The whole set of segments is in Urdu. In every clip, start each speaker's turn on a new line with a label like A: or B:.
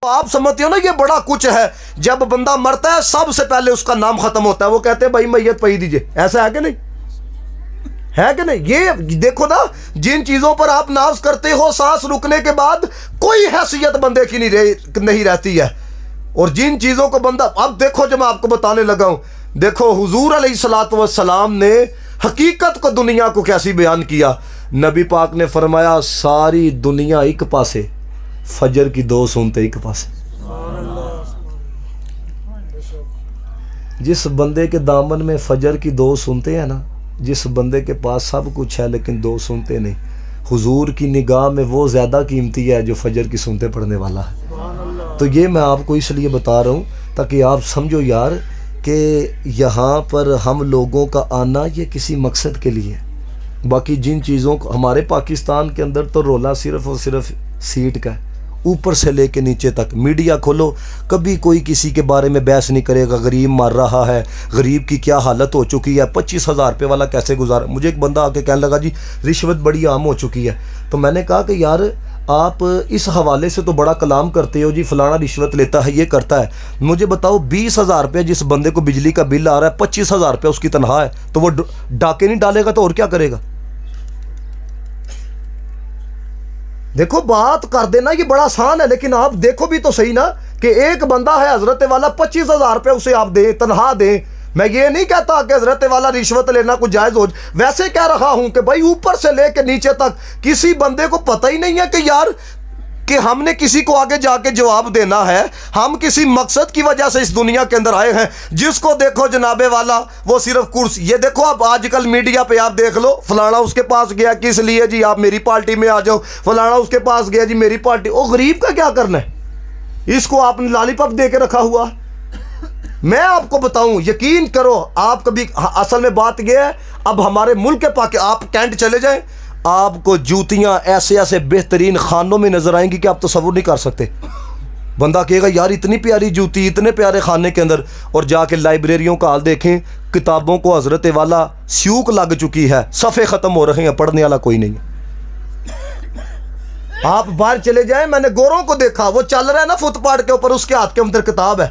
A: آپ سمجھتے ہو نا یہ بڑا کچھ ہے، جب بندہ مرتا ہے سب سے پہلے اس کا نام ختم ہوتا ہے، وہ کہتے ہیں بھائی میت پہی دیجئے، ایسا ہے کہ نہیں؟ ہے کہ نہیں؟ یہ دیکھو نا، جن چیزوں پر آپ ناز کرتے ہو سانس رکنے کے بعد کوئی حیثیت بندے کی نہیں رہتی ہے، اور جن چیزوں کو بندہ، اب دیکھو جو میں آپ کو بتانے لگا ہوں، دیکھو حضور علیہ الصلوۃ والسلام نے حقیقت کو دنیا کو کیسی بیان کیا۔ نبی پاک نے فرمایا ساری دنیا ایک پاسے، فجر کی 2 سنتے ایک پاسے۔ جس بندے کے دامن میں فجر کی 2 سنتے ہیں نا، جس بندے کے پاس سب کچھ ہے لیکن 2 سنتے نہیں، حضور کی نگاہ میں وہ زیادہ قیمتی ہے جو فجر کی سنتے پڑھنے والا ہے۔ تو یہ میں آپ کو اس لیے بتا رہا ہوں تاکہ آپ سمجھو یار کہ یہاں پر ہم لوگوں کا آنا یہ کسی مقصد کے لیے، باقی جن چیزوں کو ہمارے پاکستان کے اندر تو رولا صرف اور صرف سیٹ کا ہے، اوپر سے لے کے نیچے تک میڈیا کھولو کبھی کوئی کسی کے بارے میں بحث نہیں کرے گا، غریب مر رہا ہے، غریب کی کیا حالت ہو چکی ہے، 25,000 روپے والا کیسے گزارا۔ مجھے ایک بندہ آ کے کہنے لگا جی رشوت بڑی عام ہو چکی ہے، تو میں نے کہا کہ یار آپ اس حوالے سے تو بڑا کلام کرتے ہو جی فلانا رشوت لیتا ہے یہ کرتا ہے، مجھے بتاؤ 20,000 روپے جس بندے کو بجلی کا بل آ رہا ہے 25,000 روپے اس کی تنخواہ ہے، تو وہ ڈاکے نہیں ڈالے گا تو اور کیا کرے گا؟ دیکھو بات کر دینا یہ بڑا آسان ہے، لیکن آپ دیکھو بھی تو صحیح نا کہ ایک بندہ ہے حضرت والا 25,000 روپے اسے آپ دیں تنخواہ دیں۔ میں یہ نہیں کہتا کہ حضرت والا رشوت لینا کچھ جائز ہو، ویسے کہہ رہا ہوں کہ بھائی اوپر سے لے کے نیچے تک کسی بندے کو پتہ ہی نہیں ہے کہ یار کہ ہم نے کسی کو آگے جا کے جواب دینا ہے، ہم کسی مقصد کی وجہ سے اس دنیا کے اندر آئے ہیں۔ جس کو دیکھو جناب والا وہ صرف کرسی، یہ دیکھو اب آج کل میڈیا پہ آپ دیکھ لو فلانا اس کے پاس گیا کس لیے جی آپ میری پارٹی میں آ جاؤ، فلانا اس کے پاس گیا جی میری پارٹی، او غریب کا کیا کرنا ہے؟ اس کو آپ نے لالی پاپ دے کے رکھا ہوا۔ میں آپ کو بتاؤں یقین کرو آپ کبھی، اصل میں بات یہ ہے اب ہمارے ملک کے آپ کینٹ چلے جائیں آپ کو جوتیاں ایسے ایسے بہترین خانوں میں نظر آئیں گی کہ آپ تصور نہیں کر سکتے۔ بندہ کہے گا یار اتنی پیاری جوتی اتنے پیارے خانے کے اندر، اور جا کے لائبریریوں کا حال دیکھیں کتابوں کو حضرت والا سیوک لگ چکی ہے، صفحے ختم ہو رہے ہیں، پڑھنے والا کوئی نہیں ہے۔ آپ باہر چلے جائیں، میں نے گوروں کو دیکھا وہ چل رہا ہے نا فٹ پاتھ کے اوپر، اس کے ہاتھ کے اندر کتاب ہے،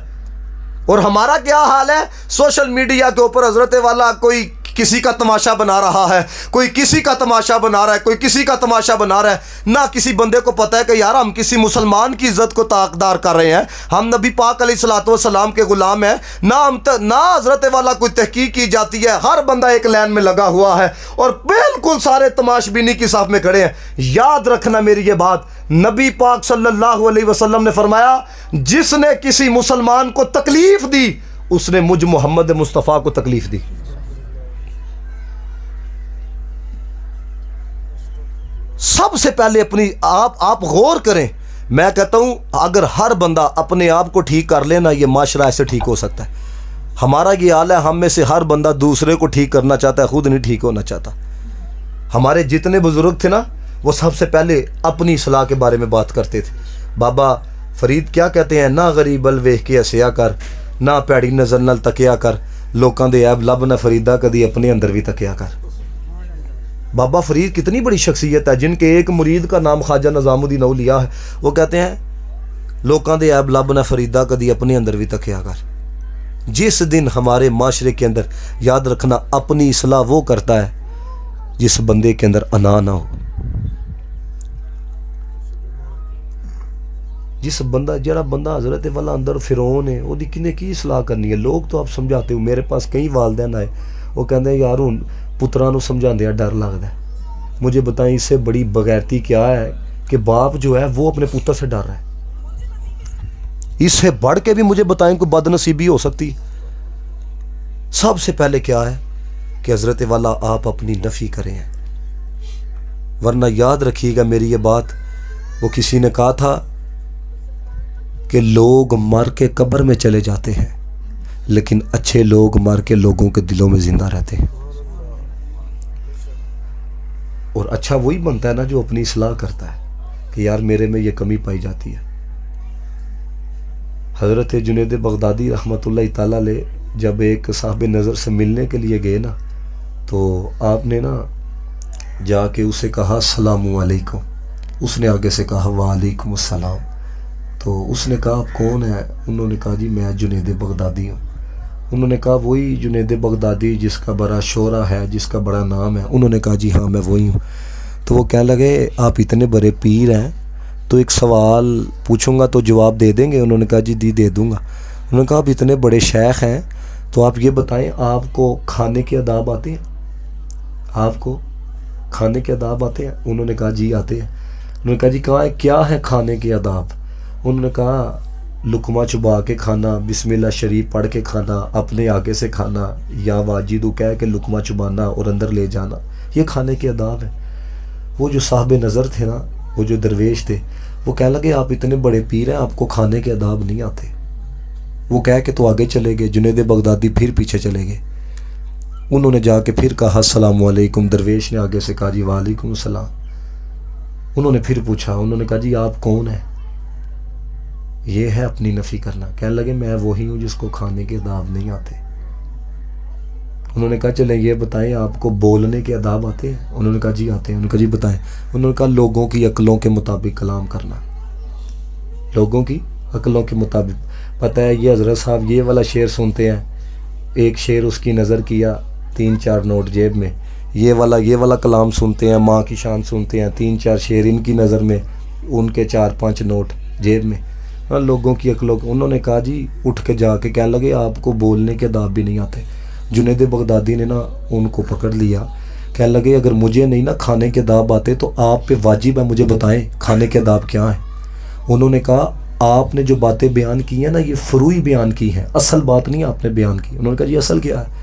A: اور ہمارا کیا حال ہے سوشل میڈیا کے اوپر حضرت والا کوئی کسی کا تماشا بنا رہا ہے، کوئی کسی کا تماشا بنا رہا ہے، کوئی کسی کا تماشا بنا رہا ہے، نہ کسی بندے کو پتہ ہے کہ یار ہم کسی مسلمان کی عزت کو تاقدار کر رہے ہیں، ہم نبی پاک علیہ الصلوۃ والسلام کے غلام ہیں، نہ حضرت والا کوئی تحقیق کی جاتی ہے، ہر بندہ ایک لائن میں لگا ہوا ہے اور بالکل سارے تماش بینی کی صف میں کھڑے ہیں۔ یاد رکھنا میری یہ بات، نبی پاک صلی اللہ علیہ وسلم نے فرمایا جس نے کسی مسلمان کو تکلیف دی اس نے مجھ محمد مصطفیٰ کو تکلیف دی۔ سب سے پہلے اپنی آپ غور کریں، میں کہتا ہوں اگر ہر بندہ اپنے آپ کو ٹھیک کر لینا یہ معاشرہ ایسے ٹھیک ہو سکتا ہے۔ ہمارا یہ حال ہے ہم میں سے ہر بندہ دوسرے کو ٹھیک کرنا چاہتا ہے، خود نہیں ٹھیک ہونا چاہتا۔ ہمارے جتنے بزرگ تھے نا وہ سب سے پہلے اپنی اصلاح کے بارے میں بات کرتے تھے۔ بابا فرید کیا کہتے ہیں، نہ غریب ال ویکھ کے ہسیا کر، نہ پیڑی نظر نال تکیا کر، لوکاں دے عیب لب نہ فریدا کدی اپنے اندر بھی تکیا کر۔ بابا فرید کتنی بڑی شخصیت ہے، جن کے ایک مرید کا نام خواجہ نظام الدین اولیاء ہے، وہ کہتے ہیں لوکاں دے عیب لب نہ فریدا کدی اپنے اندر بھی تکیا کر۔ جس دن ہمارے معاشرے کے اندر، یاد رکھنا اپنی اصلاح وہ کرتا ہے جس بندے کے اندر انا نہ ہو، جس بندہ جڑا بندہ حضرت والا اندر فرعون ہے وہ کنے کی اصلاح کرنی ہے۔ لوگ تو آپ سمجھاتے ہو، میرے پاس کئی والدین آئے وہ کہتے ہیں یار ہوں پترا نو سمجھاندے ہیں ڈر لگتا ہے۔ مجھے بتائیں اس سے بڑی بغیرتی کیا ہے کہ باپ جو ہے وہ اپنے پتر سے ڈر رہا ہے، اس سے بڑھ کے بھی مجھے بتائیں کوئی بد نصیبی ہو سکتی؟ سب سے پہلے کیا ہے کہ حضرت والا آپ اپنی نفی کریں ہیں، ورنہ یاد رکھیے گا میری یہ بات، وہ کسی نے کہا تھا کہ لوگ مر کے قبر میں چلے جاتے ہیں لیکن اچھے لوگ مر کے لوگوں کے دلوں میں زندہ رہتے ہیں، اور اچھا وہی بنتا ہے نا جو اپنی اصلاح کرتا ہے کہ یار میرے میں یہ کمی پائی جاتی ہے۔ حضرت جنید بغدادی رحمۃ اللہ تعالی علیہ جب ایک صاحب نظر سے ملنے کے لیے گئے نا تو آپ نے نا جا کے اسے کہا السلام علیکم، اس نے آگے سے کہا وعلیکم السلام، تو تو اس نے کہا آپ کون ہیں؟ انہوں نے کہا جی میں جنید بغدادی ہوں۔ انہوں نے کہا وہی جنید بغدادی جس کا بڑا شہرہ ہے، جس کا بڑا نام ہے؟ انہوں نے کہا جی ہاں میں وہی ہوں۔ تو وہ کہنے لگے آپ اتنے بڑے پیر ہیں تو ایک سوال پوچھوں گا تو جواب دے دیں گے؟ انہوں نے کہا جی دے دوں گا۔ انہوں نے کہا آپ اتنے بڑے شیخ ہیں تو آپ یہ بتائیں آپ کو کھانے کے آداب آتے ہیں؟ آپ کو کھانے کے آداب آتے ہیں؟ انہوں نے کہا جی آتے ہیں۔ انہوں نے کہا جی کیا ہے کھانے کے آداب؟ انہوں نے کہا لقمہ چبا کے کھانا، بسم اللہ شریف پڑھ کے کھانا، اپنے آگے سے کھانا، یا واجدو کہہ کے لقمہ چبانا اور اندر لے جانا، یہ کھانے کے آداب ہیں۔ وہ جو صاحب نظر تھے نا، وہ جو درویش تھے، وہ کہنے لگے آپ اتنے بڑے پیر ہیں آپ کو کھانے کے آداب نہیں آتے؟ وہ کہہ کے تو آگے چلے گئے، جنید بغدادی پھر پیچھے چلے گئے۔ انہوں نے جا کے پھر کہا السلام علیکم، درویش نے آگے سے کہا جی وعلیکم السلام۔ انہوں نے پھر پوچھا، انہوں نے کہا جی آپ کون ہیں؟ یہ ہے اپنی نفی کرنا۔ کہنے لگے میں وہی ہوں جس کو کھانے کے آداب نہیں آتے۔ انہوں نے کہا چلیں یہ بتائیں آپ کو بولنے کے آداب آتے ہیں؟ انہوں نے کہا جی آتے ہیں۔ انہوں نے کہا جی بتائیں۔ انہوں نے کہا لوگوں کی عقلوں کے مطابق کلام کرنا، لوگوں کی عقلوں کے مطابق۔ پتہ ہے یہ حضرت صاحب یہ والا شعر سنتے ہیں، ایک شعر اس کی نظر کیا 3-4 نوٹ جیب میں، یہ والا کلام سنتے ہیں، ماں کی شان سنتے ہیں، 3-4 شعر ان کی نظر میں، ان کے 4-5 نوٹ جیب میں، لوگوں کی عقلوں۔ انہوں نے کہا جی اٹھ کے جا کے کہنے لگے آپ کو بولنے کے آداب بھی نہیں آتے۔ جنید بغدادی نے نا ان کو پکڑ لیا، کہنے لگے اگر مجھے نہیں نا کھانے کے آداب آتے تو آپ پہ واجب ہے مجھے بتائیں کھانے کے آداب کیا ہیں۔ انہوں نے کہا آپ نے جو باتیں بیان کی ہیں نا یہ فروعی بیان کی ہیں، اصل بات نہیں آپ نے بیان کی۔ انہوں نے کہا جی اصل کیا ہے؟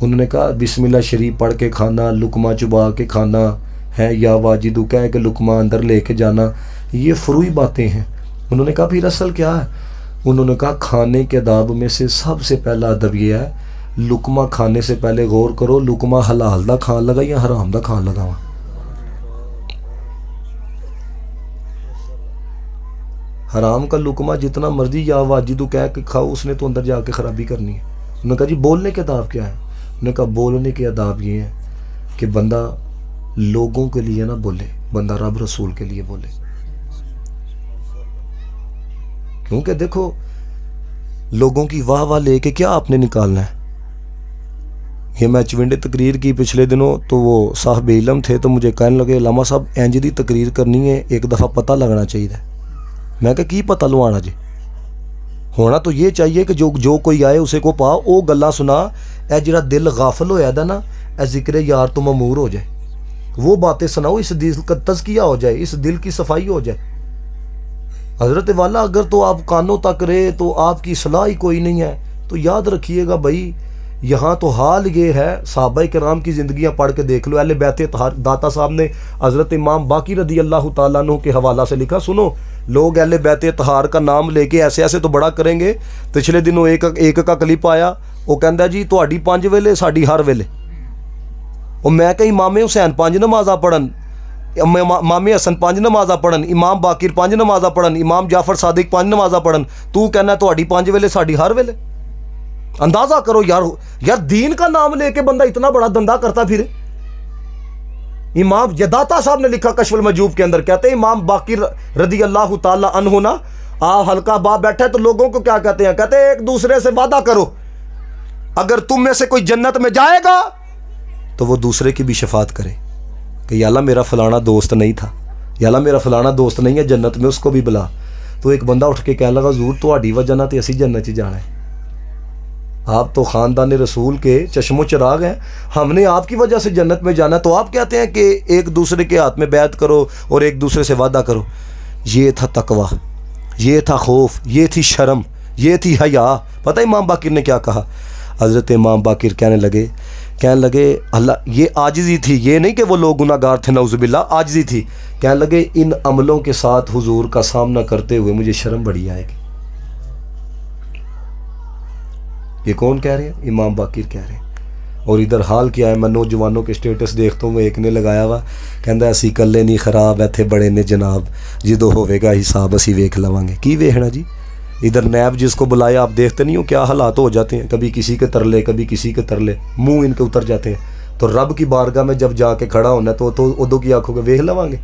A: انہوں نے کہا بسم اللہ شریف پڑھ کے کھانا، لقمہ چبا کے کھانا ہے، یا واجدو کہہ کے لقمہ اندر لے کے جانا، یہ فروعی باتیں ہیں۔ انہوں نے کہا پھر اصل کیا ہے؟ انہوں نے کہا کھانے کے آداب میں سے سب سے پہلا ادب یہ ہے لقمہ کھانے سے پہلے غور کرو لقمہ حلال دا کھان لگا یا حرام دا کھان لگا ہوا۔ حرام کا لقمہ جتنا مرضی یا واجدو کہہ کے کھاؤ اس نے تو اندر جا کے خرابی کرنی ہے۔ انہوں نے کہا جی بولنے کے آداب کیا ہے؟ انہوں نے کہا بولنے کے آداب یہ ہیں کہ بندہ لوگوں کے لیے نہ بولے، بندہ رب رسول کے لیے بولے۔ کیونکہ دیکھو لوگوں کی واہ واہ لے کے کیا آپ نے نکالنا ہے؟ یہ میں چونڈے تقریر کی پچھلے دنوں تو وہ صاحب علم تھے تو مجھے کہنے لگے علامہ صاحب اینج دی تقریر کرنی ہے ایک دفعہ پتہ لگنا چاہیے۔ میں کہا کی پتہ لوانا جی؟ ہونا تو یہ چاہیے کہ جو کوئی آئے اسے کو پا وہ گلا سنا، اے جڑا دل غافل ہویا دا نا اے ذکر یار تو ممور ہو جائے، وہ باتیں سناؤ، اس دل کا تزکیہ ہو جائے، اس دل کی صفائی ہو جائے۔ حضرت والا اگر تو آپ کانوں تک رہے تو آپ کی اصلاح ہی کوئی نہیں ہے، تو یاد رکھیے گا بھائی یہاں تو حال یہ ہے، صحابہ کرام کی زندگیاں پڑھ کے دیکھ لو۔ اہل بیت داتا صاحب نے حضرت امام باقر رضی اللہ تعالیٰ عنہ کے حوالہ سے لکھا، سنو لوگ اہل بیت طہار کا نام لے کے ایسے ایسے تو بڑا کریں گے۔ پچھلے دنوں ایک کا کلپ آیا، وہ کہندا جی تہاڈی 5 ویلے ساڈی ہر ویلے۔ اور میں کہ امام حسین 5 نمازاں پڑھن، امام حسن 5 نمازاں پڑھن، امام باقر 5 نمازاں پڑھن، امام جعفر صادق 5 نمازاں پڑھن، تو کہنا تہاڈی 5 ویلے ساڈی ہر ویلے؟ اندازہ کرو یار دین کا نام لے کے بندہ اتنا بڑا دندہ کرتا پھر۔ امام داتا صاحب نے لکھا کشف المجوب کے اندر، کہتے ہیں امام باقر رضی اللہ تعالی عنہ نا حلقہ با بیٹھے تو لوگوں کو کیا کہتے ہیں؟ کہتے ہیں ایک دوسرے سے وعدہ کرو اگر تم میں سے کوئی جنت میں جائے گا تو وہ دوسرے کی بھی شفاعت کرے کہ یا اللہ میرا فلانا دوست نہیں تھا، یا اللہ میرا فلانا دوست نہیں ہے جنت میں، اس کو بھی بلا۔ تو ایک بندہ اٹھ کے کہنے لگا حضور تہاڈی وجہ نہ تے اسی جنت چ جانا ہے، آپ تو خاندان رسول کے چشم و چراغ ہیں، ہم نے آپ کی وجہ سے جنت میں جانا، تو آپ کہتے ہیں کہ ایک دوسرے کے ہاتھ میں بیعت کرو اور ایک دوسرے سے وعدہ کرو۔ یہ تھا تقویٰ، یہ تھا خوف، یہ تھی شرم، یہ تھی حیا۔ پتہ امام باقر نے کیا کہا؟ حضرت امام باقر کہنے لگے اللہ یہ عاجزی تھی، یہ نہیں کہ وہ لوگ گناہ گار تھے نعوذ باللہ، عاجزی تھی۔ کہنے لگے ان عملوں کے ساتھ حضور کا سامنا کرتے ہوئے مجھے شرم بڑی آئے گی۔ یہ کون کہہ رہے ہیں؟ امام باقر کہہ رہے ہیں۔ اور ادھر حال کیا ہے، میں نوجوانوں کے سٹیٹس دیکھتا ہوں، ایک نے لگایا ہوا کہندا اسی کلے نہیں خراب ایتھے بڑے نے جناب، جدو ہوئے گا حساب اسی ویکھ لواਂਗੇ۔ کی ویکھنا جی؟ ادھر نیب جس کو بلایا آپ دیکھتے نہیں ہو کیا حالات ہو جاتے ہیں، کبھی کسی کے ترلے کبھی کسی کے ترلے، منہ ان کے اتر جاتے ہیں۔ تو رب کی بارگاہ میں جب جا کے کھڑا ہونا تو ادو کی آنکھوں کے ویکھ لواਂਗੇ۔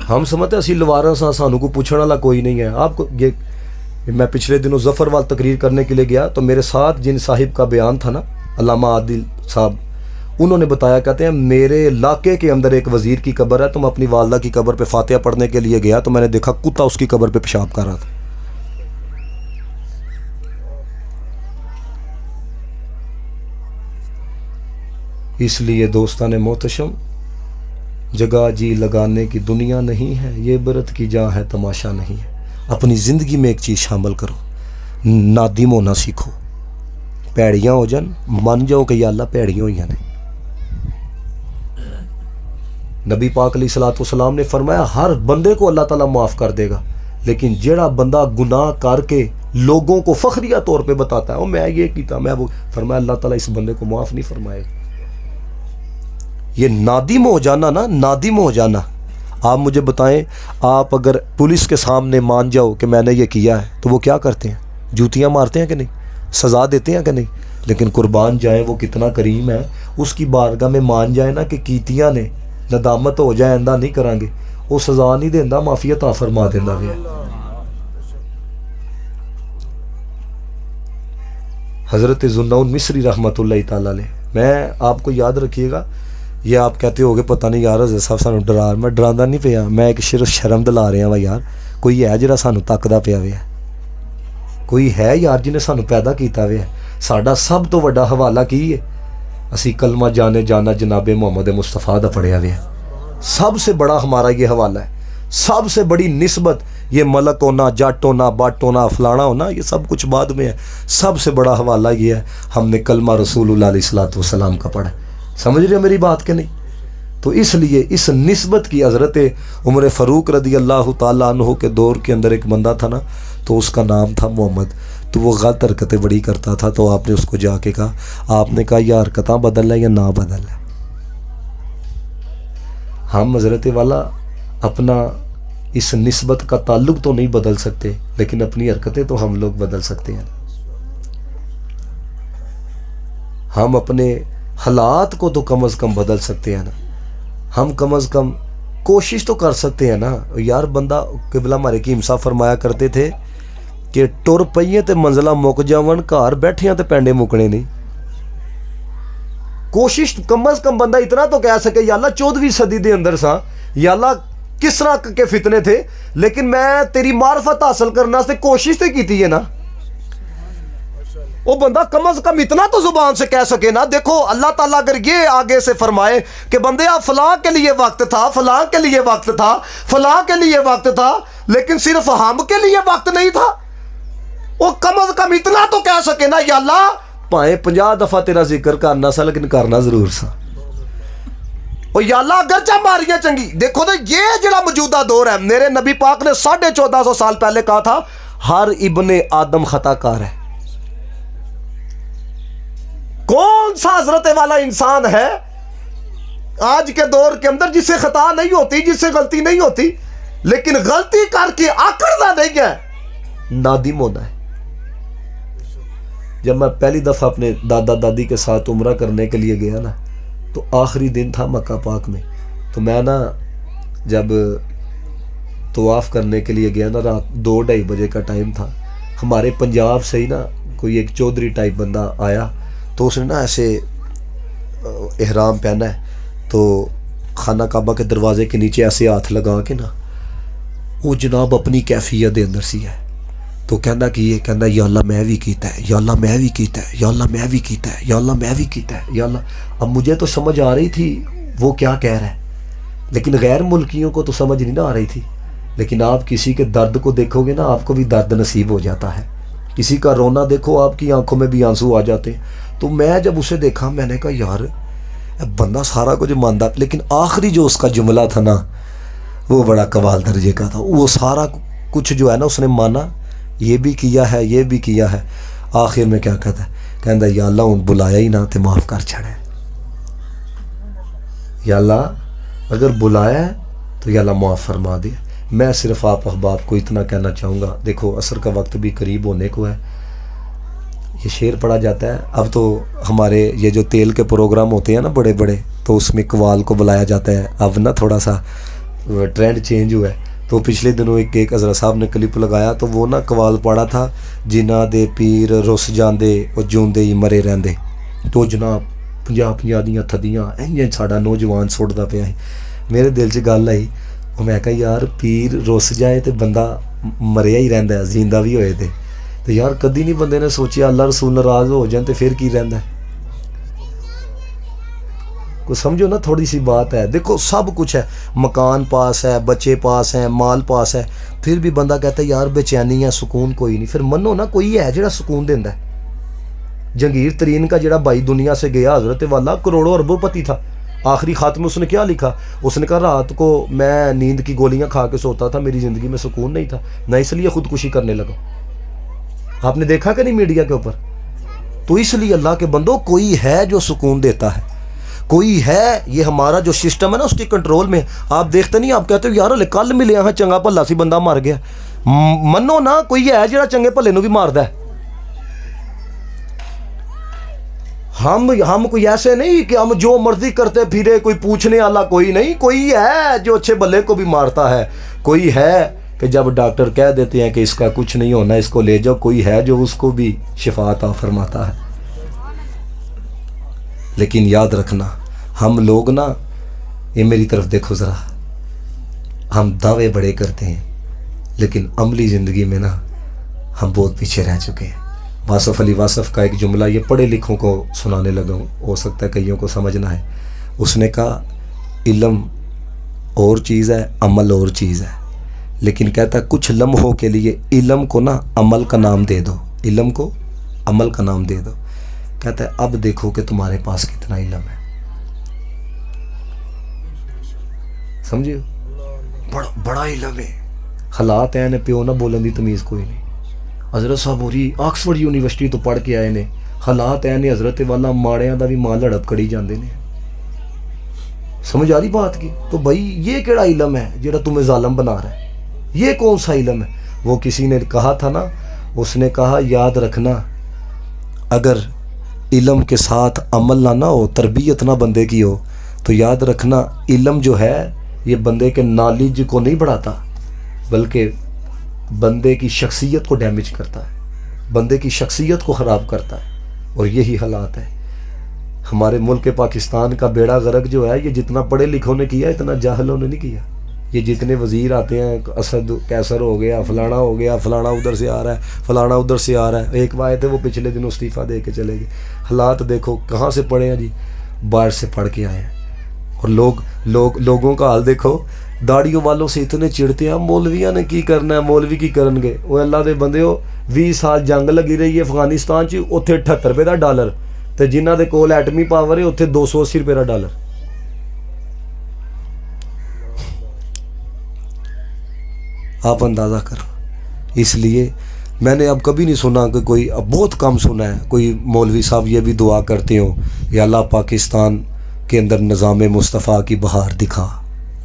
A: ہم سمجھتے اسی لوارا سا سانو کو پوچھنے والا کوئی نہیں ہے. آپ کو یہ میں پچھلے دنوں ظفر وال تقریر کرنے کے لیے گیا تو میرے ساتھ جن صاحب کا بیان تھا نا علامہ عادل صاحب, انہوں نے بتایا, کہتے ہیں میرے علاقے کے اندر ایک وزیر کی قبر ہے, تو میں اپنی والدہ کی قبر پہ فاتحہ پڑھنے کے لیے گیا تو میں نے دیکھا کتا اس کی قبر پہ پیشاب کر رہا تھا. اس لیے دوستان محتشم, جگہ جی لگانے کی دنیا نہیں ہے, یہ عبرت کی جا ہے تماشا نہیں ہے. اپنی زندگی میں ایک چیز شامل کرو, نادم ہونا سیکھو. پیڑیاں ہو جان من جاؤ کہ یا اللہ پیڑیاں ہوئی نے. نبی پاک علیہ الصلوۃ والسلام نے فرمایا ہر بندے کو اللہ تعالیٰ معاف کر دے گا, لیکن جیڑا بندہ گناہ کر کے لوگوں کو فخریہ طور پہ بتاتا ہے, میں یہ کیتا میں وہ, فرمایا اللہ تعالیٰ اس بندے کو معاف نہیں فرمائے. یہ نادم ہو جانا نا, نادم ہو جانا. آپ مجھے بتائیں, آپ اگر پولیس کے سامنے مان جاؤ کہ میں نے یہ کیا ہے تو وہ کیا کرتے ہیں؟ جوتیاں مارتے ہیں کہ نہیں, سزا دیتے ہیں کہ نہیں؟ لیکن قربان جائیں وہ کتنا کریم ہے, اس کی بارگاہ میں مان جائے نا کہ کیتیاں نے, ندامت ہو جائے آئندہ نہیں کریں گے, وہ سزا نہیں دینا, معافی عطا فرما دینا بھی ہے. حضرت ذوالنون مصری رحمۃ اللہ تعالیٰ علیہ, میں آپ کو یاد رکھیے گا, یہ آپ کہتے ہوگے پتہ نہیں یار حضرت صاحب سانو ڈرا, میں ڈراندہ نہیں پیا, میں ایک شرم دلا رہا وا یار. کوئی ہے جڑا سانو تکدا پیا وے, کوئی ہے یار جنہیں سانو پیدا کیتا وے. ساڈا سب تو وڈا حوالہ کی ہے, اسی کلمہ جانے جانا جناب محمد مصطفیٰ دا پڑھیا وے. سب سے بڑا ہمارا یہ حوالہ ہے, سب سے بڑی نسبت. یہ ملک ہونا, جٹ ہونا, بٹ ہونا, فلانا ہونا, یہ سب کچھ بعد میں ہے. سب سے بڑا حوالہ یہ ہے ہم نے کلمہ رسول اللہ علیہ الصلوۃ والسلام کا پڑھا. سمجھ رہے ہو میری بات کہ نہیں؟ تو اس لیے اس نسبت کی حضرت عمر فاروق رضی اللہ تعالیٰ عنہ کے دور کے اندر ایک بندہ تھا نا, تو اس کا نام تھا محمد. تو وہ غلط حرکتیں بڑی کرتا تھا, تو آپ نے اس کو جا کے کہا, آپ نے کہا یا حرکتیں بدل ہے یا نہ بدل ہے. ہم حضرت والا اپنا اس نسبت کا تعلق تو نہیں بدل سکتے, لیکن اپنی حرکتیں تو ہم لوگ بدل سکتے ہیں. ہم اپنے حالات کو تو کم از کم بدل سکتے ہیں نا. ہم کم از کم کوشش تو کر سکتے ہیں نا یار. بندہ قبلہ ہمارے حکیم صاحب فرمایا کرتے تھے کہ ٹر پئیے تے منزلہ مک جاون, گھر بیٹھیاں تے پینڈے مکنے نہیں. کوشش کم از کم بندہ اتنا تو کہہ سکے یا اللہ 14ویں صدی دے اندر سا, یا اللہ کس طرح کے فتنے تھے, لیکن میں تیری معرفت حاصل کرنا سے کوشش تو کی ہے نا. وہ بندہ کم از کم اتنا تو زبان سے کہہ سکے نا. دیکھو اللہ تعالیٰ اگر یہ آگے سے فرمائے کہ بندے آپ فلاں کے لیے وقت تھا, فلاں کے لیے وقت تھا, فلاں کے لیے وقت تھا, لیکن صرف ہم کے لیے وقت نہیں تھا, وہ کم از کم اتنا تو کہہ سکے نا یا اللہ پائیں 50 دفعہ تیرا ذکر کرنا سا, لیکن کرنا ضرور سا. اور یا اللہ اگرچہ ماریاں چنگی. دیکھو تو یہ جڑا موجودہ دور ہے, میرے نبی پاک نے 1450 سال پہلے کہا تھا ہر ابن آدم خطا کار ہے. کون سا حضرت والا انسان ہے آج کے دور کے اندر جس سے خطا نہیں ہوتی, جس سے غلطی نہیں ہوتی, لیکن غلطی کر کے آکڑنا نہیں ہے, نادم ہونا ہے. جب میں پہلی دفعہ اپنے دادا دادی کے ساتھ عمرہ کرنے کے لیے گیا نا, تو آخری دن تھا مکہ پاک میں. تو میں نا جب طواف کرنے کے لیے گیا نا, رات 2-2:30 بجے کا ٹائم تھا. ہمارے پنجاب سے ہی نا کوئی ایک چودھری ٹائپ بندہ آیا, تو اس نے نا ایسے احرام پہنا ہے, تو خانہ کعبہ کے دروازے کے نیچے ایسے ہاتھ لگا کے نا, وہ جناب اپنی کیفیت دے اندر سی ہے. تو کہنا کہ یہ کہنا یا اللہ میں بھی کیتا ہے, یا اللہ میں بھی کیتا ہے, یا اللہ میں بھی کیتا ہے, یا اللہ میں بھی کیتا ہے, یا اللہ. اب مجھے تو سمجھ آ رہی تھی وہ کیا کہہ رہا ہے, لیکن غیر ملکیوں کو تو سمجھ نہیں نہ آ رہی تھی. لیکن آپ کسی کے درد کو دیکھو گے نا, آپ کو بھی درد نصیب ہو جاتا ہے. کسی کا رونا دیکھو, آپ کی آنکھوں میں بھی آنسو آ جاتے ہیں. تو میں جب اسے دیکھا, میں نے کہا یار بندہ سارا کچھ مانتا, لیکن آخری جو اس کا جملہ تھا نا وہ بڑا کمال درجے کا تھا. وہ سارا کچھ جو ہے نا اس نے مانا, یہ بھی کیا ہے, یہ بھی کیا ہے. آخر میں کیا کہتا ہے, کہتا یا اللہ ہوں بلایا ہی نہ تے معاف کر چھڑے. یا اللہ اگر بلایا ہے تو یا اللہ معاف فرما دے. میں صرف آپ احباب کو اتنا کہنا چاہوں گا, دیکھو عصر کا وقت بھی قریب ہونے کو ہے. یہ شعر پڑھا جاتا ہے. اب تو ہمارے یہ جو تیل کے پروگرام ہوتے ہیں نا بڑے بڑے, تو اس میں قوال کو بلایا جاتا ہے. اب نا تھوڑا سا ٹرینڈ چینج ہوا ہے. تو پچھلے دنوں ایک حضرت صاحب نے کلپ لگایا تو وہ نا قوال پڑا تھا جنہ دے پیر رس جاندے وہ جوندے ہی مرے رہندے. تو جناب 50 دیاں تھدیاں این ساڈا نوجوان سٹدا پیا. میرے دل 'چ گل آئی وہ میں کہا یار پیر رس جائے تو بندہ مریا ہی رہندا ہے زندہ بھی ہوئے تو یار کدی نہیں بندے نے سوچیا اللہ رسول ناراض ہو جائیں تو پھر کی رہندا ہے. کو سمجھو نا تھوڑی سی بات ہے. دیکھو سب کچھ ہے, مکان پاس ہے, بچے پاس ہیں, مال پاس ہے, پھر بھی بندہ کہتا ہے یار بے چینی ہے, سکون کوئی نہیں. پھر منو نا کوئی ہے جڑا سکون دیندا ہے. جہانگیر ترین کا جڑا بھائی دنیا سے گیا حضرت والا کروڑوں اربوں پتی تھا. آخری خاتمے میں اس نے کیا لکھا؟ اس نے کہا رات کو میں نیند کی گولیاں کھا کے سوتا تھا, میری زندگی میں سکون نہیں تھا, میں اس لیے خودکشی کرنے لگا. آپ نے دیکھا کہ نہیں میڈیا کے اوپر؟ تو اس لیے اللہ کے بندوں کوئی ہے جو سکون دیتا ہے, کوئی ہے. یہ ہمارا جو سسٹم ہے نا اس کے کنٹرول میں. آپ دیکھتے نہیں, آپ کہتے ہو یار ہلے کل ملے ہاں چنگا بھلا سی بندہ مر گیا. منو نا کوئی ہے جڑا چنگے بھلے نو بھی ماردا ہے. ہم کوئی ایسے نہیں کہ ہم جو مرضی کرتے پھرے, کوئی پوچھنے والا کوئی نہیں. کوئی ہے جو اچھے بھلے کو بھی مارتا ہے. کوئی ہے کہ جب ڈاکٹر کہہ دیتے ہیں کہ اس کا کچھ نہیں ہونا, اس کو لے جاؤ, کوئی ہے جو اس کو بھی شفا عطا فرماتا ہے. لیکن یاد رکھنا ہم لوگ نا, یہ میری طرف دیکھو ذرا, ہم دعوے بڑے کرتے ہیں لیکن عملی زندگی میں نا ہم بہت پیچھے رہ چکے ہیں. واصف علی واصف کا ایک جملہ یہ پڑھے لکھوں کو سنانے لگا ہوں, ہو سکتا ہے کئیوں کو سمجھنا ہے. اس نے کہا علم اور چیز ہے, عمل اور چیز ہے. لیکن کہتا ہے کچھ لمحوں کے لیے علم کو نا عمل کا نام دے دو, علم کو عمل کا نام دے دو. کہتا ہے اب دیکھو کہ تمہارے پاس کتنا علم ہے. سمجھے؟ بڑا علم ہے. حالات ہیں پیو نہ بولن دی تمیز کوئی نہیں. حضرت صاحب ہوری آکسفورڈ یونیورسٹی تو پڑھ کے آئے نے, حالات ہیں حضرت والا ماڑیاں دا بھی ماں لڑپ کڑی جاندے نے. سمجھ آ رہی بات کی؟ تو بھائی یہ کیڑا علم ہے جڑا تمہیں ظالم بنا رہا ہے؟ یہ کون سا علم ہے؟ وہ کسی نے کہا تھا نا, اس نے کہا یاد رکھنا اگر علم کے ساتھ عمل نہ ہو, تربیت نہ بندے کی ہو, تو یاد رکھنا علم جو ہے یہ بندے کے نالج کو نہیں بڑھاتا بلکہ بندے کی شخصیت کو ڈیمیج کرتا ہے, بندے کی شخصیت کو خراب کرتا ہے. اور یہی حالات ہے ہمارے ملک پاکستان کا. بیڑا غرق جو ہے یہ جتنا پڑھے لکھوں نے کیا اتنا جاہلوں نے نہیں کیا. یہ جتنے وزیر آتے ہیں, اسد کیسر ہو گیا, فلانا ہو گیا, فلانا ادھر سے آ رہا ہے, فلانا ادھر سے آ رہا ہے. ایک آئے تھے وہ پچھلے دنوں استعفیٰ دے کے چلے گئے. حالات دیکھو کہاں سے پڑھے ہیں جی, باہر سے پڑھ کے آئے ہیں. اور لوگوں کا حال دیکھو, داڑیوں والوں سے اتنے چڑھتے ہیں مولویاں نے کی کرنا ہے, مولوی کی کرن گے. وہ اللہ دے بندے ہو 20 سال جنگ لگی رہی ہے افغانستان چ, اتنے 78 روپے کا ڈالر, تو جنہ دے کول ایٹمی پاور ہے اتنے 280 روپے کا ڈالر. آپ اندازہ کرو. اس لیے میں نے اب کبھی نہیں سنا کہ کوئی, اب بہت کم سنا ہے کوئی مولوی صاحب یہ بھی دعا کرتے ہوں یا اللہ پاکستان کے اندر نظام مصطفیٰ کی بہار دکھا.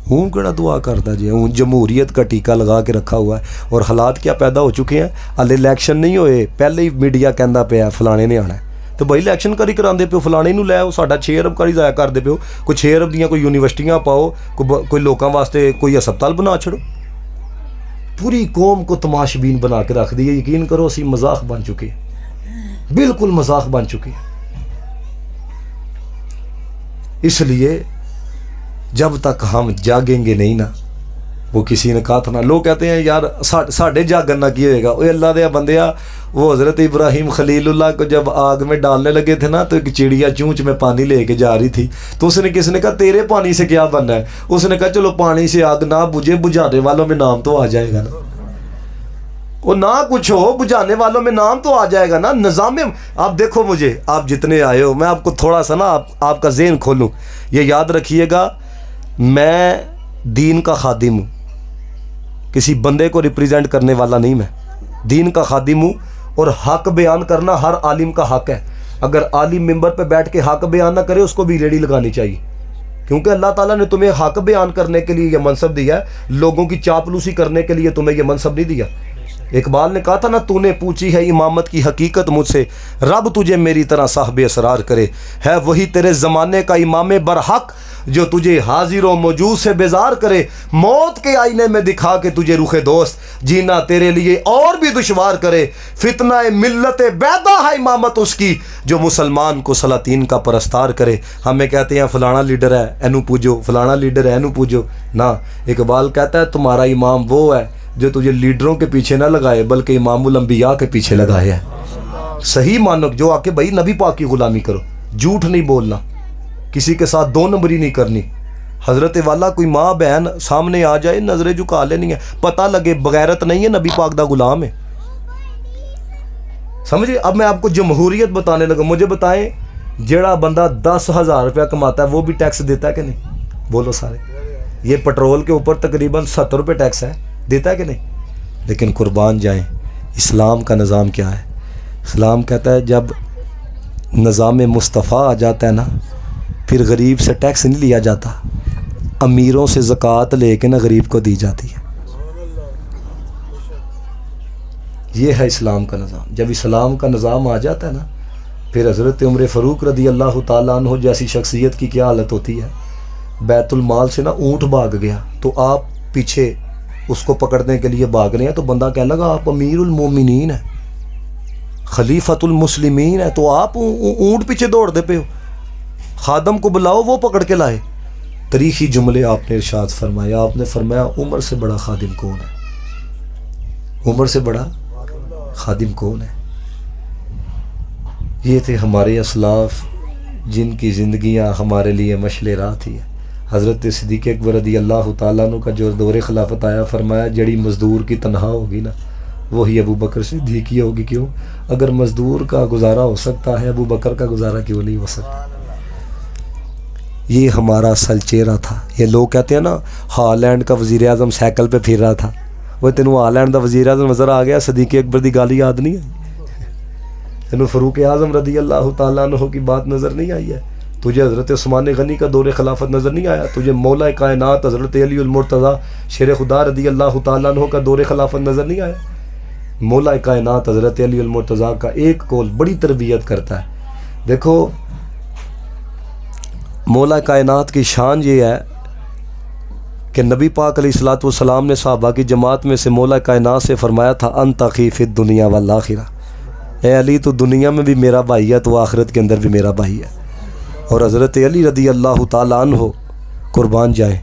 A: ہوں کیڑا دعا کرتا جی, ہوں جمہوریت کا ٹیکہ لگا کے رکھا ہوا ہے. اور حالات کیا پیدا ہو چکے ہیں, ہلے الیکشن نہیں ہوئے پہلے ہی میڈیا کہندا پیا فلانے نے آنا ہے. تو بھائی الیکشن کری کراندے پیو, فلانے نو لے آؤ, ساڈا 6 ارب کری ضائع کردے پیو. کوئی 6 ارب دیاں کوئی یونیورسٹیاں پاؤ, کوئی لوکاں واسطے کوئی ہسپتال بنا چھڑو. پوری قوم کو تماشبین بنا کے رکھ دی ہے. یقین کرو اسی مذاق بن چکے ہیں, بالکل مذاق بن چکے ہیں. اس لیے جب تک ہم جاگیں گے نہیں نا, وہ کسی نے کہا تھا نا, لوگ کہتے ہیں یار ساڈے جاگن نہ کی ہوئے گا. اوے اللہ دیا بندیا, وہ حضرت ابراہیم خلیل اللہ کو جب آگ میں ڈالنے لگے تھے نا, تو ایک چڑیا چونچ میں پانی لے کے جا رہی تھی. تو اس نے کس نے کہا تیرے پانی سے کیا بننا ہے؟ اس نے کہا چلو پانی سے آگ نہ بجھے, بجھانے والوں میں نام تو آ جائے گا نا. وہ نہ کچھ ہو, بجھانے والوں میں نام تو آ جائے گا نا. نظام آپ دیکھو مجھے, آپ جتنے آئے ہو, میں آپ کو تھوڑا سا نا آپ کا ذہن کھولوں. یہ یاد رکھیے گا, میں دین کا خادم ہوں, کسی بندے کو ریپریزنٹ کرنے والا نہیں. میں دین کا خادم ہوں, اور حق بیان کرنا ہر عالم کا حق ہے. اگر عالم ممبر پہ بیٹھ کے حق بیان نہ کرے, اس کو بھی ریڑھی لگانی چاہیے, کیونکہ اللہ تعالیٰ نے تمہیں حق بیان کرنے کے لیے یہ منصب دیا ہے, لوگوں کی چاپلوسی کرنے کے لیے تمہیں یہ منصب نہیں دیا. اقبال نے کہا تھا نا, تو نے پوچھی ہے امامت کی حقیقت مجھ سے, رب تجھے میری طرح صاحب اسرار کرے. ہے وہی تیرے زمانے کا امام برحق, جو تجھے حاضر و موجود سے بیزار کرے، موت کے آئینے میں دکھا کے تجھے رخ دوست جینا تیرے لیے اور بھی دشوار کرے، فتنہ ملت بیدا ہے امامت اس کی جو مسلمان کو سلاطین کا پرستار کرے۔ ہمیں کہتے ہیں فلانا لیڈر ہے اینو پوجو، فلانا لیڈر ہے اینو پوجو، نہ، اقبال کہتا ہے تمہارا امام وہ ہے جو تجھے لیڈروں کے پیچھے نہ لگائے بلکہ امام الانبیاء کے پیچھے لگائے ہے۔ صحیح مانو جو آ کے بھائی نبی پاک کی غلامی کرو، جھوٹ نہیں بولنا، کسی کے ساتھ دو نمبری نہیں کرنی۔ حضرت والا کوئی ماں بہن سامنے آ جائے نظریں جھکا لینی ہے، پتہ لگے بغیرت نہیں ہے، نبی پاک دا غلام ہے۔ سمجھے؟ اب میں آپ کو جمہوریت بتانے لگا۔ مجھے بتائیں جڑا بندہ 10,000 روپیہ کماتا ہے وہ بھی ٹیکس دیتا ہے کہ نہیں؟ بولو سارے۔ یہ پٹرول کے اوپر تقریباً 70 روپے ٹیکس ہے، دیتا ہے کہ نہیں؟ لیکن قربان جائیں اسلام کا نظام کیا ہے؟ اسلام کہتا ہے جب نظام مصطفیٰ آ جاتا ہے نا پھر غریب سے ٹیکس نہیں لیا جاتا، امیروں سے زکوٰۃ لے کے نا غریب کو دی جاتی ہے۔ یہ ہے اسلام کا نظام۔ جب اسلام کا نظام آ جاتا ہے نا پھر حضرت عمر فاروق رضی اللہ تعالیٰ عنہ جیسی شخصیت کی کیا حالت ہوتی ہے؟ بیت المال سے نا اونٹ بھاگ گیا تو آپ پیچھے اس کو پکڑنے کے لیے بھاگ رہے ہیں تو بندہ کہنے لگا آپ امیر المومنین ہیں، خلیفۃ المسلمین ہے، تو آپ اونٹ پیچھے دوڑ دے پہ ہو، خادم کو بلاؤ وہ پکڑ کے لائے۔ تاریخی جملے آپ نے ارشاد فرمایا، آپ نے فرمایا عمر سے بڑا خادم کون ہے؟ عمر سے بڑا خادم کون ہے؟ یہ تھے ہمارے اسلاف جن کی زندگیاں ہمارے لیے مشعل راہ تھی۔ حضرت صدیق اکبر رضی اللہ تعالیٰ عنہ کا جو دور خلافت آیا، فرمایا جڑی مزدور کی تنہا ہوگی نا وہی ابو بکر صدیق کی ہوگی۔ کیوں؟ اگر مزدور کا گزارا ہو سکتا ہے ابو بکر کا گزارا کیوں نہیں ہو سکتا؟ یہ ہمارا اصل چہرہ تھا۔ یہ لوگ کہتے ہیں نا ہالینڈ کا وزیر اعظم سائیکل پہ پھر رہا تھا، وہ تینوں ہالینڈ کا وزیر اعظم نظر آ گیا، صدیق اکبر دی گالی یاد نہیں آئی؟ تینوں فاروق اعظم رضی اللہ تعالیٰ عنہ کی بات نظر نہیں آئی ہے؟ تجھے حضرت عثمان غنی کا دور خلافت نظر نہیں آیا؟ تجھے مولا کائنات حضرت علی المرتضیٰ شیر خدا رضی اللہ تعالیٰ عنہ کا دور خلافت نظر نہیں آیا؟ مولا کائنات حضرت علی المرتضیٰ کا ایک قول بڑی تربیت کرتا ہے۔ دیکھو مولا کائنات کی شان یہ ہے کہ نبی پاک علیہ الصلوۃ والسلام نے صحابہ کی جماعت میں سے مولا کائنات سے فرمایا تھا انت اخی فی الدنیا والآخرہ، اے علی تو دنیا میں بھی میرا بھائی ہے تو آخرت کے اندر بھی میرا بھائی ہے۔ اور حضرت علی رضی اللہ تعالیٰ عنہ قربان جائیں،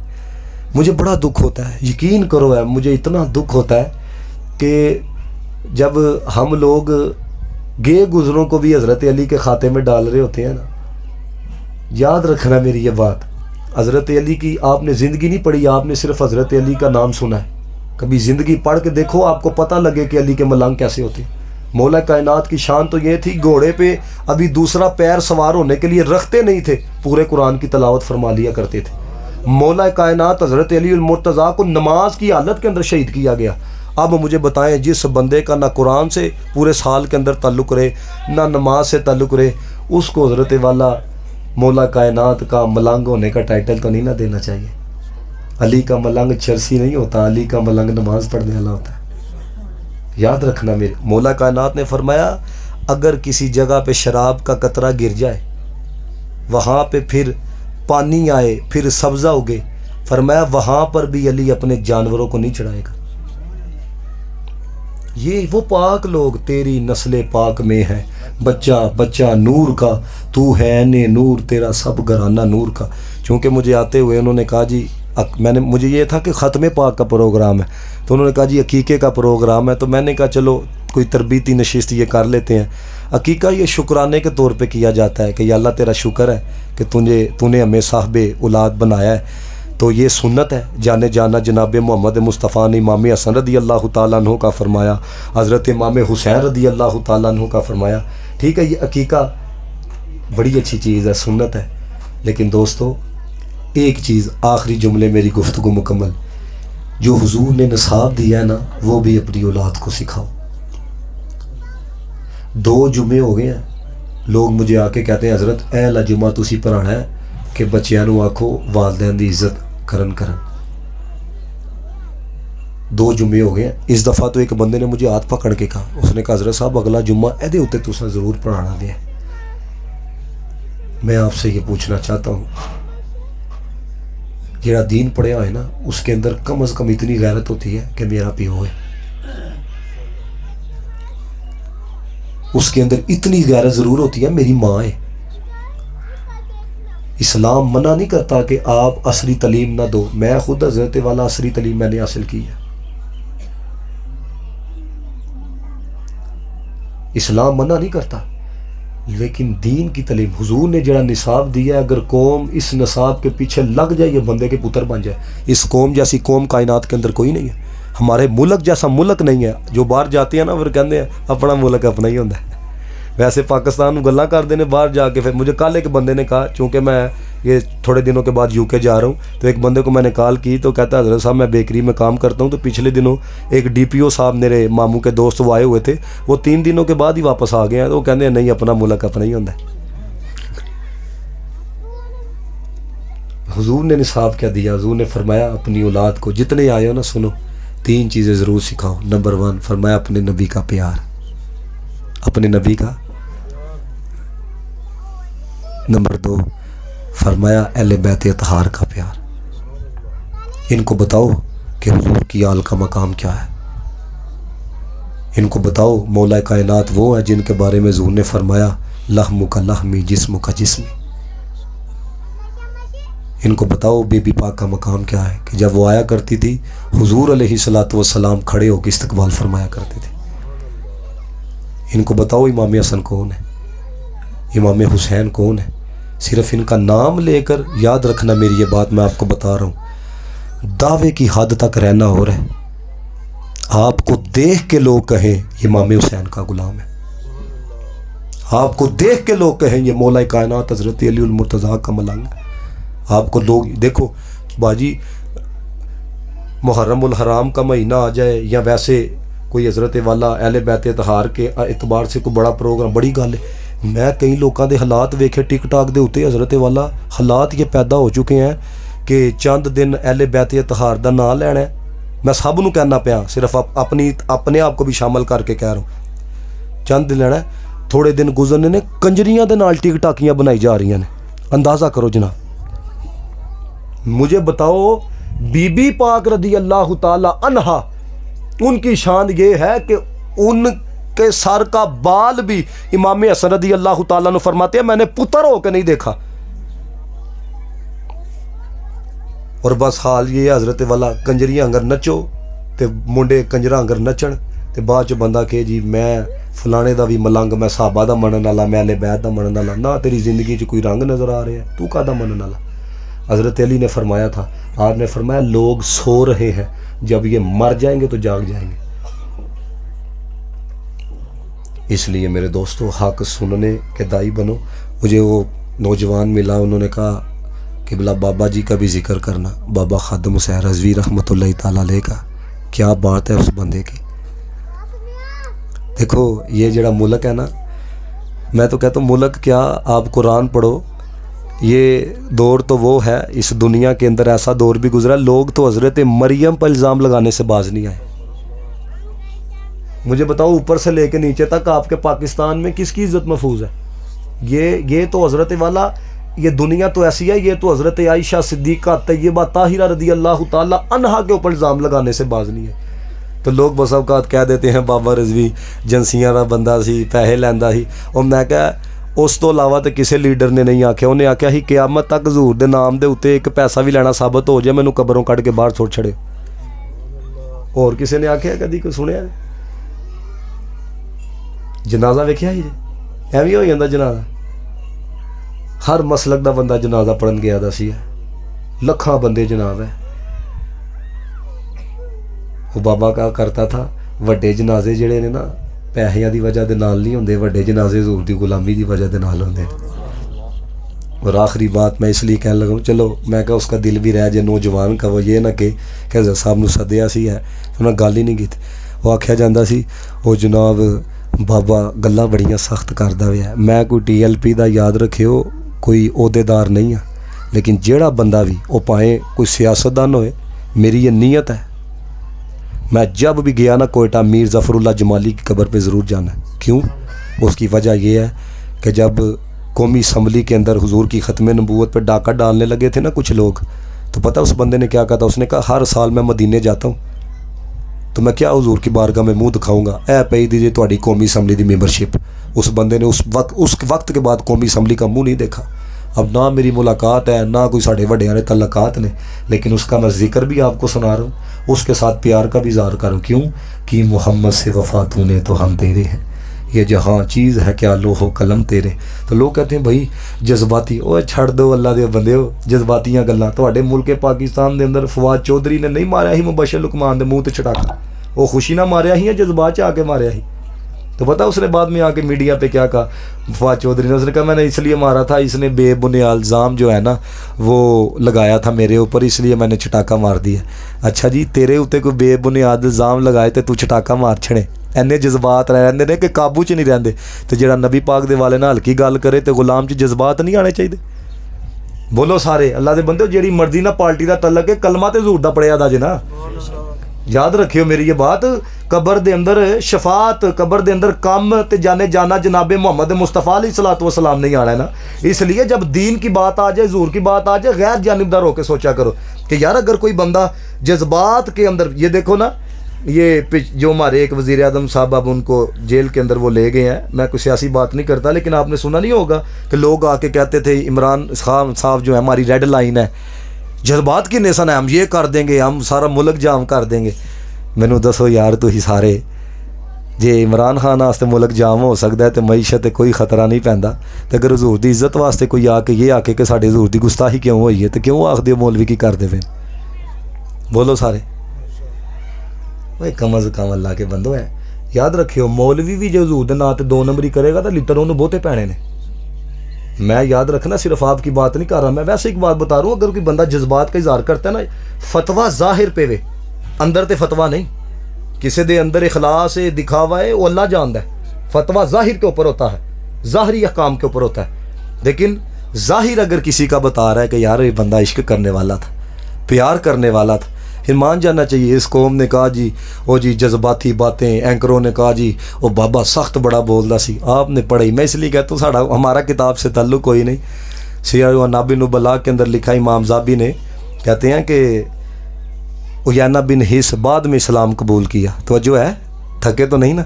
A: مجھے بڑا دکھ ہوتا ہے، یقین کرو ہے مجھے اتنا دکھ ہوتا ہے کہ جب ہم لوگ گئے گزروں کو بھی حضرت علی کے کھاتے میں ڈال رہے ہوتے ہیں نا، یاد رکھنا میری یہ بات، حضرت علی کی آپ نے زندگی نہیں پڑھی، آپ نے صرف حضرت علی کا نام سنا ہے۔ کبھی زندگی پڑھ کے دیکھو آپ کو پتہ لگے کہ علی کے ملنگ کیسے ہوتے ہیں۔ مولا کائنات کی شان تو یہ تھی گھوڑے پہ ابھی دوسرا پیر سوار ہونے کے لیے رکھتے نہیں تھے، پورے قرآن کی تلاوت فرما لیا کرتے تھے۔ مولا کائنات حضرت علی المرتضیٰ کو نماز کی حالت کے اندر شہید کیا گیا۔ اب مجھے بتائیں جس بندے کا نہ قرآن سے پورے سال کے اندر تعلق رہے نہ نماز سے تعلق رہے، اس کو حضرت والا مولا کائنات کا ملنگ ہونے کا ٹائٹل تو نہیں نہ دینا چاہیے۔ علی کا ملنگ چرسی نہیں ہوتا، علی کا ملنگ نماز پڑھنے والا ہوتا ہے۔ یاد رکھنا میرے مولا کائنات نے فرمایا اگر کسی جگہ پہ شراب کا قطرہ گر جائے، وہاں پہ پھر پانی آئے، پھر سبزہ اگے، فرمایا وہاں پر بھی علی اپنے جانوروں کو نہیں چڑھائے گا۔ یہ وہ پاک لوگ تیری نسل پاک میں ہے، بچہ بچہ نور کا، تو ہے نے نور، تیرا سب گھرانہ نور کا۔ چونکہ مجھے آتے ہوئے انہوں نے کہا جی مجھے یہ تھا کہ ختم پاک کا پروگرام ہے، تو انہوں نے کہا جی عقیقے کا پروگرام ہے، تو میں نے کہا چلو کوئی تربیتی نشست یہ کر لیتے ہیں۔ عقیقہ یہ شکرانے کے طور پہ کیا جاتا ہے کہ یا اللہ تیرا شکر ہے کہ تو نے ہمیں صاحب اولاد بنایا ہے، تو یہ سنت ہے۔ جانے جانا جناب محمد مصطفیٰ نے امام حسن رضی اللہ تعالیٰ عنہ کا فرمایا، حضرت امام حسین رضی اللہ تعالیٰ عنہ کا فرمایا۔ ٹھیک ہے، یہ عقیقہ بڑی اچھی چیز ہے، سنت ہے، لیکن دوستو ایک چیز آخری جملے میری گفتگو مکمل، جو حضور نے نصاب دیا ہے نا وہ بھی اپنی اولاد کو سکھاؤ۔ 2 جمعے ہو گئے ہیں، لوگ مجھے آ کے کہتے ہیں حضرت اہلا جمعہ تسی پڑھانا ہے کہ بچیاں نو آکھو والدین دی عزت کرن 2 جمعے ہو گئے ہیں۔ اس دفعہ تو ایک بندے نے مجھے ہاتھ پکڑ کے کہا، اس نے کہا حضرت صاحب اگلا جمعہ ایدے ہوتے تسا ضرور پڑھانا دے۔ میں آپ سے یہ پوچھنا چاہتا ہوں جڑا دین پڑھیا ہوئے نا اس کے اندر کم از کم اتنی غیرت ہوتی ہے کہ میرا پیو ہے، اس کے اندر اتنی غیرت ضرور ہوتی ہے میری ماں ہے۔ اسلام منع نہیں کرتا کہ آپ عصری تعلیم نہ دو، میں خود حضرت والا عصری تعلیم میں نے حاصل کی ہے، اسلام منع نہیں کرتا، لیکن دین کی تعلیم حضور نے جڑا نصاب دیا ہے، اگر قوم اس نصاب کے پیچھے لگ جائے یہ بندے کے پتر بن جائے۔ اس قوم جیسی قوم کائنات کے اندر کوئی نہیں ہے، ہمارے ملک جیسا ملک نہیں ہے۔ جو باہر جاتے ہیں نا پھر کہتے ہیں اپنا ملک اپنا ہی ہوتا ہے، ویسے پاکستان گلاں کرتے ہیں باہر جا کے۔ پھر مجھے کل ایک بندے نے کہا، چونکہ میں یہ تھوڑے دنوں کے بعد UK جا رہا ہوں، تو ایک بندے کو میں نے کال کی تو کہتا ہے حضرت صاحب میں بیکری میں کام کرتا ہوں، تو پچھلے دنوں ایک DPO صاحب میرے ماموں کے دوست وہ آئے ہوئے تھے، وہ 3 دنوں کے بعد ہی واپس آ گئے ہیں، تو وہ کہتے ہیں نہیں اپنا ملک اپنا ہی ہوتا ہے۔ حضور نے نصاب کیا دیا؟ حضور نے فرمایا اپنی اولاد کو جتنے آئے ہو نا سنو 3 چیزیں ضرور سکھاؤ۔ نمبر 1 فرمایا اپنے نبی کا پیار، اپنے نبی کا۔ نمبر 2 فرمایا اہل بیت اطہار کا پیار، ان کو بتاؤ کہ حضور کی آل کا مقام کیا ہے، ان کو بتاؤ مولا کائنات وہ ہے جن کے بارے میں حضور نے فرمایا لحم کا لحمی جسم کا جسمی۔ ان کو بتاؤ بی بی پاک کا مقام کیا ہے کہ جب وہ آیا کرتی تھی حضور علیہ الصلوۃ والسلام کھڑے ہو کے استقبال فرمایا کرتے تھے۔ ان کو بتاؤ امام حسن کون ہے، امام حسین کون ہے۔ صرف ان کا نام لے کر یاد رکھنا میری یہ بات میں آپ کو بتا رہا ہوں، دعوے کی حد تک رہنا ہو رہا ہے۔ آپ کو دیکھ کے لوگ کہیں یہ امام حسین کا غلام ہے، آپ کو دیکھ کے لوگ کہیں یہ مولا کائنات حضرت علی المرتضیٰ کا ملنگ ہے۔ آپ کو لوگ دیکھو باجی محرم الحرام کا مہینہ آ جائے یا ویسے کوئی حضرت والا اہل بیت اطہار کے اعتبار سے کوئی بڑا پروگرام بڑی گل ہے۔ میں کئی لوگوں دے حالات ویکھے ٹک ٹاک دے ہوتے، حضرت والا حالات یہ پیدا ہو چکے ہیں کہ چند دن اہل بیت اطہار دا نام لینا ہے۔ میں سب نو کہنا پیا، صرف اپنے آپ کو بھی شامل کر کے کہہ رہا ہوں، چند دن لینا ہے، تھوڑے دن گزرنے نے کنجریاں دے نال ٹک ٹاکیاں بنائی جا رہی ہیں۔ اندازہ کرو جناب، مجھے بتاؤ بی بی پاک رضی اللہ تعالی عنہا ان کی شان یہ ہے کہ ان کے سر کا بال بھی امام حسن رضی اللہ تعالیٰ نے فرماتے ہیں میں نے پتر ہو کے نہیں دیکھا۔ اور بس حال یہ ہے حضرت والا کنجریاں انگر نچو تے منڈے کنجرا انگر نچن تے بعد چ بندہ کہ جی میں فلانے دا بھی ملنگ، میں صحابہ دا منن والا، میں اہل بیت دا منن والا۔ نہ تیری زندگی چ کوئی رنگ نظر آ رہا ہے، تو کا دا منن والا؟ حضرت علی نے فرمایا تھا، آپ نے فرمایا لوگ سو رہے ہیں، جب یہ مر جائیں گے تو جاگ جائیں گے۔ اس لیے میرے دوستو حق سننے کے دائی بنو۔ مجھے وہ نوجوان ملا، انہوں نے کہا کہ بلا بابا جی کا بھی ذکر کرنا، بابا خادم حسین رضوی رحمۃ اللہ تعالیٰ علیہ کا۔ کیا بات ہے اس بندے کی۔ دیکھو یہ جڑا ملک ہے نا، میں تو کہتا ہوں ملک کیا، آپ قرآن پڑھو، یہ دور تو وہ ہے، اس دنیا کے اندر ایسا دور بھی گزرا، لوگ تو حضرت مریم پر الزام لگانے سے باز نہیں آئے۔ مجھے بتاؤ اوپر سے لے کے نیچے تک آپ کے پاکستان میں کس کی عزت محفوظ ہے؟ یہ تو حضرت والا، یہ دنیا تو ایسی ہے، یہ تو حضرت عائشہ صدیقہ طیبہ طاہرہ رضی اللہ تعالی عنہا کے اوپر الزام لگانے سے باز نہیں ہے۔ تو لوگ بس اوقات کہہ دیتے ہیں بابا رضوی جنسیاں دا بندہ سی، پیسے لیندا سی، اور میں کہا اس تو علاوہ تو کسی لیڈر نے نہیں آکھیا، انہیں آکھیا ہی قیامت تک حضور دے نام دے اوتے ایک پیسہ بھی لینا ثابت ہو جائے مینوں قبروں کڈ کے باہر چھوڑ چھڑے۔ اور کسی نے آکھیا کدی کوئی سنیا؟ جنازہ ویکھیا ہی ایویں ہو جاندا جنازہ، ہر مسلک دا بندہ جنازہ پڑھن گیا دا سی، لکھاں بندے جناب ہے۔ وہ بابا کا کرتا تھا وڈے جنازے جڑے نے نا پیسیاں دی وجہ دے نال نہیں ہوندے، وڈے جنازے حضور دی غلامی دی وجہ دے نال ہوندے۔ اور آخری بات میں اس لیے کہنے لگا، چلو میں کہا اس کا دل بھی رہ جائے نوجوان کا، وہ یہ نہ کہ حضرت صاحب نو سدیا سی ہے انہاں گل ہی نہیں کیتی۔ وہ آکھیا جاندا سی وہ جناب بابا گلاں بڑیاں سخت کردا ہویا ہے، میں کوئی TLP دا یاد رکھیو کوئی عہدے دار نہیں ہاں، لیکن جیڑا بندہ بھی وہ پائیں کوئی سیاستدان ہوئے، میری یہ نیت ہے میں جب بھی گیا نا کوئٹہ میر ظفر اللہ جمالی کی قبر پہ ضرور جانا ہے۔ کیوں؟ اس کی وجہ یہ ہے کہ جب قومی اسمبلی کے اندر حضور کی ختم نبوت پہ ڈاکہ ڈالنے لگے تھے نا کچھ لوگ، تو پتہ اس بندے نے کیا کہا تھا؟ اس نے کہا ہر سال میں مدینے جاتا ہوں تو میں کیا حضور کی بارگاہ میں منہ دکھاؤں گا، اے پئی دیجیے تہاڈی قومی اسمبلی دی ممبرشپ۔ اس بندے نے اس وقت کے بعد قومی اسمبلی کا منہ نہیں دیکھا۔ اب نہ میری ملاقات ہے نہ کوئی ساڑھے وڈیاں نے تعلقات نے، لیکن اس کا میں ذکر بھی آپ کو سنا رہا ہوں، اس کے ساتھ پیار کا بھی اظہار کر رہا ہوں۔ کیوں کہ محمد سے وفا تو نے تو ہم تیرے ہیں، یہ جہاں چیز ہے کیا لوح و قلم تیرے۔ تو لوگ کہتے ہیں بھائی جذباتی، اوے چھڑ دو اللہ دے بندے ہو جذباتیاں گلاں۔ تہاڈے ملک پاکستان دے اندر فواد چودھری نے نہیں ماریا ہی مبشر لقمان دے منہ تے چھڑاکا، وہ خوشی نہ ماریا ہی یا جذبات چ آ کے ماریا ہی؟ تو پتہ اس نے بعد میں آ کے میڈیا پہ کیا کہا فواد چودھری نے؟ اس نے کہا میں نے اس لیے مارا تھا، اس نے بے بنیاد الزام جو ہے نا وہ لگایا تھا میرے اوپر، اس لیے میں نے چھٹاکا مار دیا۔ اچھا جی تیرے اوتے کوئی بے بنیاد الزام لگائے تو چھٹاکا مار چھڑے؟ اینے جذبات رہندے نے کہ قابو چ نہیں رہندے۔ تو جڑا نبی پاک دے والے نال ہلکی گل کرے تو غلام چ جذبات نہیں آنے چاہیے؟ بولو سارے اللہ دے بندے، جیڑی مرضی نہ پارٹی دا تعلق ہے، کلمہ تے حضور دا پڑھیا دا جے نا۔ یاد رکھیو میری یہ بات، قبر دے اندر شفاعت، قبر دے اندر کم تے جانے جانا جناب محمد مصطفیٰ علیہ الصلوۃ والسلام نہیں آنا ہے نا۔ اس لیے جب دین کی بات آ جائے، حضور کی بات آ جائے، غیر جانبدار ہو کے سوچا کرو کہ یار اگر کوئی بندہ جذبات کے اندر، یہ دیکھو نا یہ جو ہمارے ایک وزیر اعظم صاحب اب ان کو جیل کے اندر وہ لے گئے ہیں، میں کوئی سیاسی بات نہیں کرتا، لیکن آپ نے سنا نہیں ہوگا کہ لوگ آ کے کہتے تھے عمران خان صاحب جو ہے ہماری ریڈ لائن ہے، جذبات کی نشان ہے، ہم یہ کر دیں گے، ہم سارا ملک جام کر دیں گے۔ مینوں دسو یار تسی سارے، جے عمران خان واسطے ملک جام ہو سکتا ہے تو معیشت تے کوئی خطرہ نہیں پیندا، تو اگر حضور دی عزت واسطے کوئی آ کے یہ آ کے کہ ساڈے حضور دی گستاخی کیوں ہوئی ہے تو کیوں آخدے مولوی کی کردے پے؟ بولو سارے۔ وہ کم از کم اللہ کے بندو ہے، یاد رکھیو مولوی بھی جو حضور دے نام تے 2 نمبری کرے گا تو لتر انہوں بہتے پینے نے۔ میں یاد رکھنا صرف آپ کی بات نہیں کر رہا، میں ویسے ایک بات بتا رہا ہوں، اگر کوئی بندہ جذبات کا اظہار کرتا ہے نا، فتویٰ ظاہر پہ وے، اندر تے فتویٰ نہیں، کسی دے اندر اخلاص ہے دکھاوا ہے وہ اللہ جاندا ہے، فتویٰ ظاہر کے اوپر ہوتا ہے، ظاہری احکام کے اوپر ہوتا ہے، لیکن ظاہر اگر کسی کا بتا رہا ہے کہ یار یہ بندہ عشق کرنے والا تھا، پیار کرنے والا تھا، پھر مان جانا چاہیے۔ اس قوم نے کہا جی وہ جی جذباتی باتیں، اینکروں نے کہا جی وہ بابا سخت بڑا بولدا سی، آپ نے پڑھی، میں اس لیے کہتا ہوں ساڑھا ہمارا کتاب سے تعلق کوئی نہیں۔ سیرۃ النبی نبلاء کے اندر لکھا امام زابی نے، کہتے ہیں کہ عیینہ بن حس بعد میں اسلام قبول کیا، توجہ ہے تھکے تو نہیں نا؟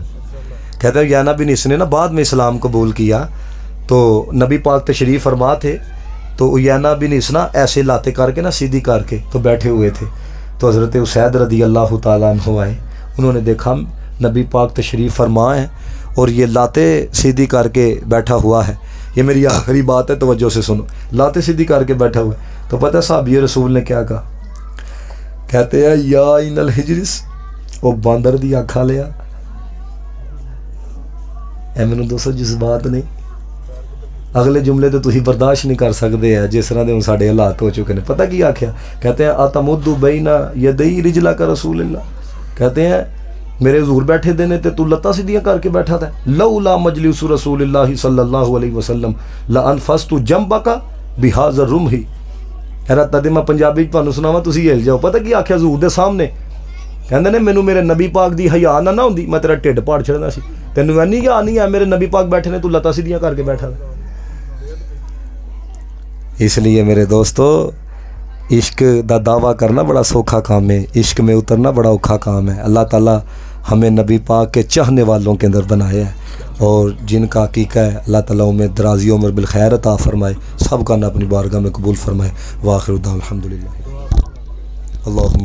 A: کہتے ہیں عیینہ بن حس نے نا بعد میں اسلام قبول کیا، تو نبی پاک تشریف فرما تھے، تو عیینہ بن حس نا ایسے لاتے کر کے نا سیدھی کر کے تو بیٹھے ہوئے تھے، تو حضرت اسید رضی اللہ تعالیٰ عنہ آئے، انہوں نے دیکھا نبی پاک تشریف فرما ہے اور یہ لاتے سیدھی کر کے بیٹھا ہوا ہے، یہ میری آخری بات ہے توجہ سے سنو، لاتے سیدھی کر کے بیٹھا ہوا ہے۔ تو پتہ صحابی رسول نے کیا کہا؟ کہتے ہیں یا ان الحجرس، وہ باندر دی آنکھاں لیا۔ اے مینوں دوستو جذبات نہیں، اگلے جملے تو تسی برداشت نہیں کر سکتے ہیں جس طرح دے ہن ساڈے حالات ہو چکے ہیں۔ پتہ کی آکھیا؟ کہتے ہیں اتمد بین یدی رجلا کا رسول اللہ، کہتے ہیں میرے حضور بیٹھے دینے تے تو لتاں سیدھیاں کر کے بیٹھا تھا، لولا مجلس رسول اللہ صلی اللہ علیہ وسلم لانفست جنبک بہذا الرمح۔ حیرت تے میں پنجابی تانوں سناواں تسی ہل جاؤ۔ پتہ کی آکھیا حضور دے سامنے؟ کہندے نے مینوں میرے نبی پاک دی حیا نہ ہوندی میں تیرا ٹھڈ پاڑ چھڑنا سی، تینوں اینی حیا نہیں ہے میرے نبی پاک بیٹھے نے تو لتاں سیدھیاں کر کے بیٹھا۔ اس لیے میرے دوستو عشق دا دعویٰ کرنا بڑا سوکھا کام ہے، عشق میں اترنا بڑا اوکھا کام ہے۔ اللہ تعالیٰ ہمیں نبی پاک کے چاہنے والوں کے اندر بنایا ہے، اور جن کا عقیقہ ہے اللہ تعالیٰ میں درازی عمر بالخیر عطا فرمائے، سب کا نہ اپنی بارگاہ میں قبول فرمائے۔ وآخر دعوانا الحمدللہ۔ اللہم